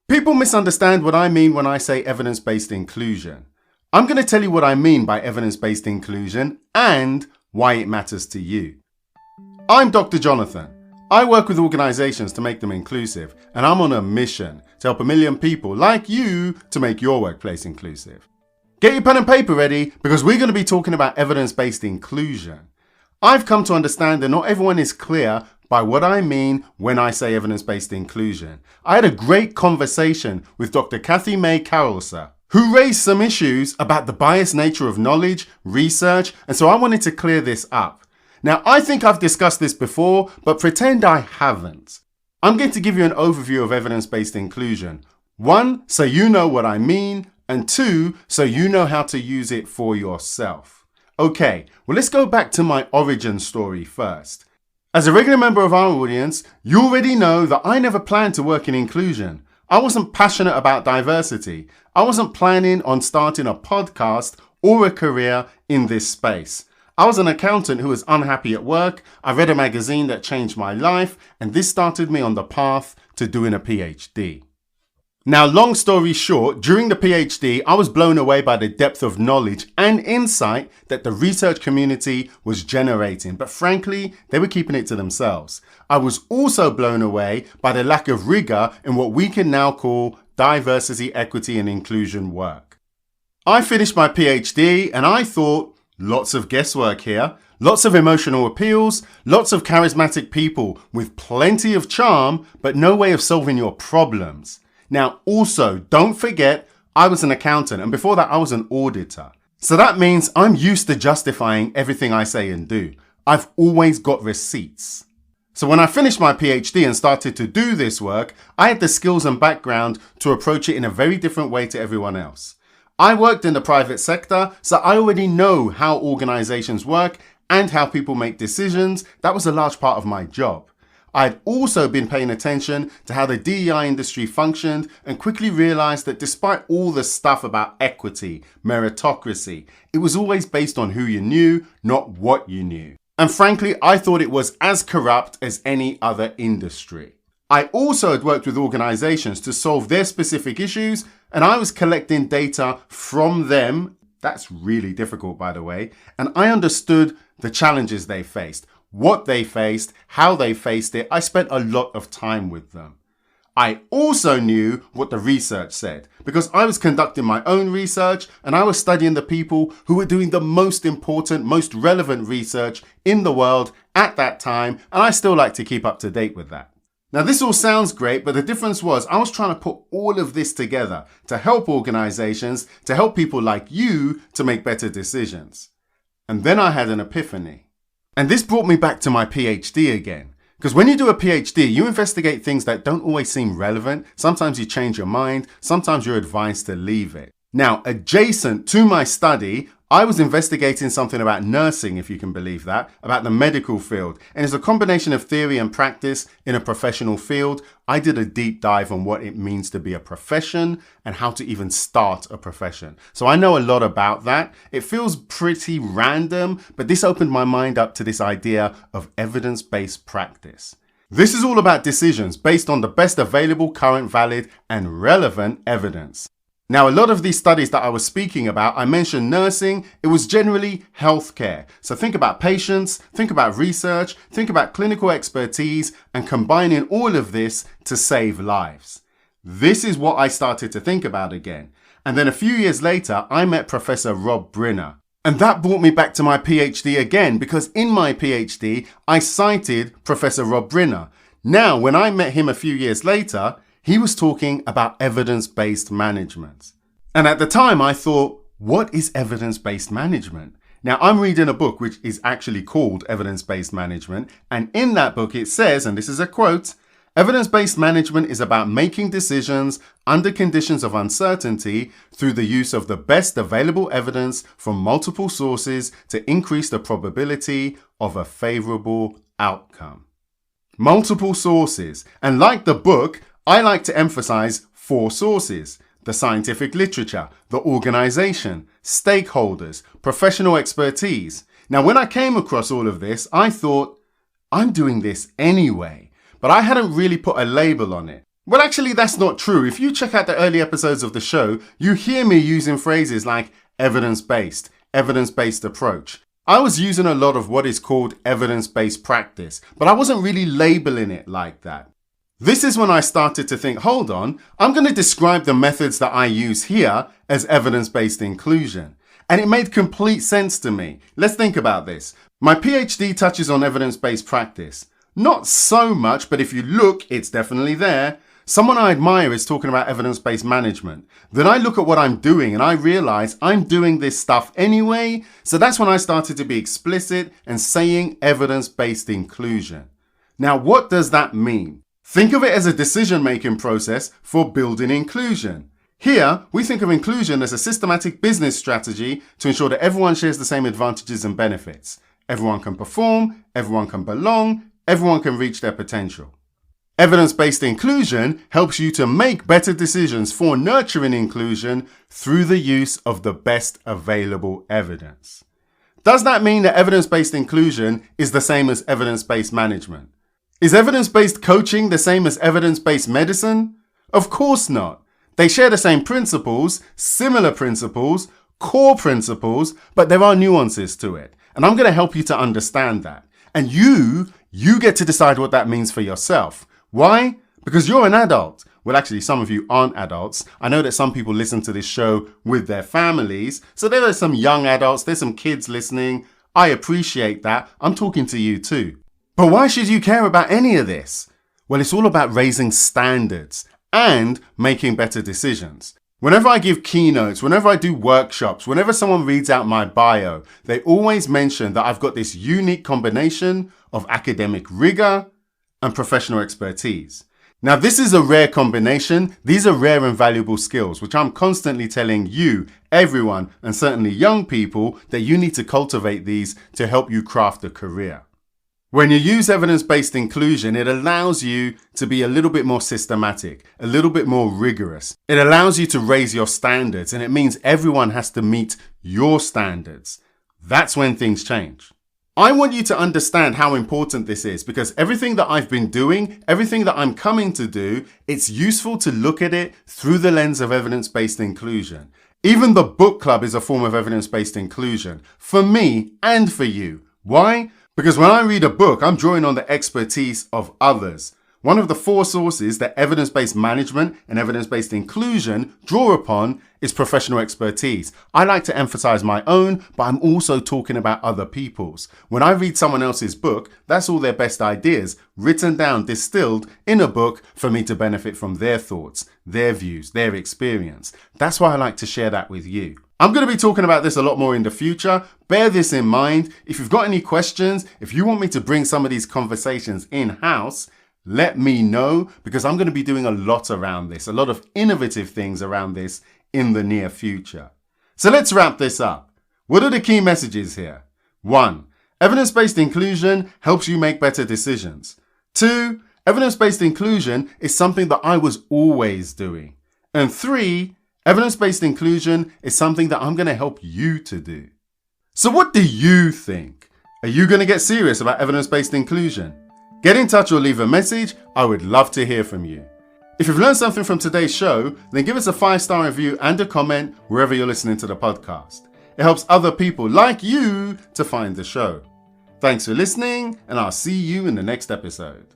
People misunderstand what I mean when I say evidence-based inclusion. I'm going to tell you what I mean by evidence-based inclusion and why it matters to you. I'm Dr. Jonathan. I work with organizations to make them inclusive, and I'm on a mission to help 1 million people like you to make your workplace inclusive. Get your pen and paper ready because we're going to be talking about evidence-based inclusion. I've come to understand that not everyone is clear by what I mean when I say evidence-based inclusion. I had a great conversation with Dr. Kathy May Carolser, who raised some issues about the biased nature of knowledge, research, and so I wanted to clear this up. Now, I think I've discussed this before, but pretend I haven't. I'm going to give you an overview of evidence-based inclusion. 1, so you know what I mean, and 2, so you know how to use it for yourself. Okay, well, let's go back to my origin story first. As a regular member of our audience, you already know that I never planned to work in inclusion. I wasn't passionate about diversity. I wasn't planning on starting a podcast or a career in this space. I was an accountant who was unhappy at work. I read a magazine that changed my life, and this started me on the path to doing a PhD. Now, long story short, during the PhD, I was blown away by the depth of knowledge and insight that the research community was generating, but frankly, they were keeping it to themselves. I was also blown away by the lack of rigor in what we can now call diversity, equity, and inclusion work. I finished my PhD and I thought, lots of guesswork here, lots of emotional appeals, lots of charismatic people with plenty of charm, but no way of solving your problems. Now, also, don't forget, I was an accountant, and before that, I was an auditor. So that means I'm used to justifying everything I say and do. I've always got receipts. So when I finished my PhD and started to do this work, I had the skills and background to approach it in a very different way to everyone else. I worked in the private sector, so I already know how organizations work and how people make decisions. That was a large part of my job. I'd also been paying attention to how the DEI industry functioned and quickly realized that despite all the stuff about equity, meritocracy, it was always based on who you knew, not what you knew. And frankly, I thought it was as corrupt as any other industry. I also had worked with organizations to solve their specific issues, and I was collecting data from them. That's really difficult, by the way. And I understood the challenges they faced. What they faced, how they faced it. I spent a lot of time with them. I also knew what the research said because I was conducting my own research and I was studying the people who were doing the most important, most relevant research in the world at that time, and I still like to keep up to date with that. Now, this all sounds great, but the difference was I was trying to put all of this together to help organizations, to help people like you to make better decisions. And then I had an epiphany. And this brought me back to my PhD again. Because when you do a PhD, you investigate things that don't always seem relevant. Sometimes you change your mind. Sometimes you're advised to leave it. Now, adjacent to my study, I was investigating something about nursing, if you can believe that, about the medical field. And it's a combination of theory and practice in a professional field. I did a deep dive on what it means to be a profession and how to even start a profession. So I know a lot about that. It feels pretty random, but this opened my mind up to this idea of evidence-based practice. This is all about decisions based on the best available, current, valid, and relevant evidence. Now, a lot of these studies that I was speaking about, I mentioned nursing, it was generally healthcare. So think about patients, think about research, think about clinical expertise, and combining all of this to save lives. This is what I started to think about again. And then a few years later, I met Professor Rob Brinner. And that brought me back to my PhD again, because in my PhD, I cited Professor Rob Brinner. Now, when I met him a few years later, he was talking about evidence-based management. And at the time I thought, what is evidence-based management? Now I'm reading a book which is actually called Evidence-Based Management. And in that book it says, and this is a quote, evidence-based management is about making decisions under conditions of uncertainty through the use of the best available evidence from multiple sources to increase the probability of a favorable outcome. Multiple sources. And like the book, I like to emphasize 4 sources: the scientific literature, the organization, stakeholders, professional expertise. Now, when I came across all of this, I thought, I'm doing this anyway, but I hadn't really put a label on it. Well, actually, that's not true. If you check out the early episodes of the show, you hear me using phrases like evidence-based approach. I was using a lot of what is called evidence-based practice, but I wasn't really labeling it like that. This is when I started to think, hold on, I'm going to describe the methods that I use here as evidence-based inclusion. And it made complete sense to me. Let's think about this. My PhD touches on evidence-based practice. Not so much, but if you look, it's definitely there. Someone I admire is talking about evidence-based management. Then I look at what I'm doing and I realize I'm doing this stuff anyway. So that's when I started to be explicit and saying evidence-based inclusion. Now, what does that mean? Think of it as a decision-making process for building inclusion. Here, we think of inclusion as a systematic business strategy to ensure that everyone shares the same advantages and benefits. Everyone can perform, everyone can belong, everyone can reach their potential. Evidence-based inclusion helps you to make better decisions for nurturing inclusion through the use of the best available evidence. Does that mean that evidence-based inclusion is the same as evidence-based management? Is evidence-based coaching the same as evidence-based medicine? Of course not. They share the same principles, similar principles, core principles, but there are nuances to it. And I'm going to help you to understand that. And you get to decide what that means for yourself. Why? Because you're an adult. Well, actually, some of you aren't adults. I know that some people listen to this show with their families. So there are some young adults, there's some kids listening. I appreciate that. I'm talking to you too. But why should you care about any of this? Well, it's all about raising standards and making better decisions. Whenever I give keynotes, whenever I do workshops, whenever someone reads out my bio, they always mention that I've got this unique combination of academic rigor and professional expertise. Now, this is a rare combination. These are rare and valuable skills, which I'm constantly telling you, everyone, and certainly young people, that you need to cultivate these to help you craft a career. When you use evidence-based inclusion, it allows you to be a little bit more systematic, a little bit more rigorous. It allows you to raise your standards, and it means everyone has to meet your standards. That's when things change. I want you to understand how important this is, because everything that I've been doing, everything that I'm coming to do, it's useful to look at it through the lens of evidence-based inclusion. Even the book club is a form of evidence-based inclusion, for me and for you. Why? Because when I read a book, I'm drawing on the expertise of others. One of the four sources that evidence-based management and evidence-based inclusion draw upon is professional expertise. I like to emphasize my own, but I'm also talking about other people's. When I read someone else's book, that's all their best ideas, written down, distilled in a book for me to benefit from their thoughts, their views, their experience. That's why I like to share that with you. I'm going to be talking about this a lot more in the future. Bear this in mind. If you've got any questions, if you want me to bring some of these conversations in-house, let me know, because I'm going to be doing a lot around this, a lot of innovative things around this in the near future. So let's wrap this up. What are the key messages here? 1. Evidence-based inclusion helps you make better decisions. 2. Evidence-based inclusion is something that I was always doing. And 3. Evidence-based inclusion is something that I'm going to help you to do. So what do you think? Are you going to get serious about evidence-based inclusion? Get in touch or leave a message. I would love to hear from you. If you've learned something from today's show, then give us a 5-star review and a comment wherever you're listening to the podcast. It helps other people like you to find the show. Thanks for listening, and I'll see you in the next episode.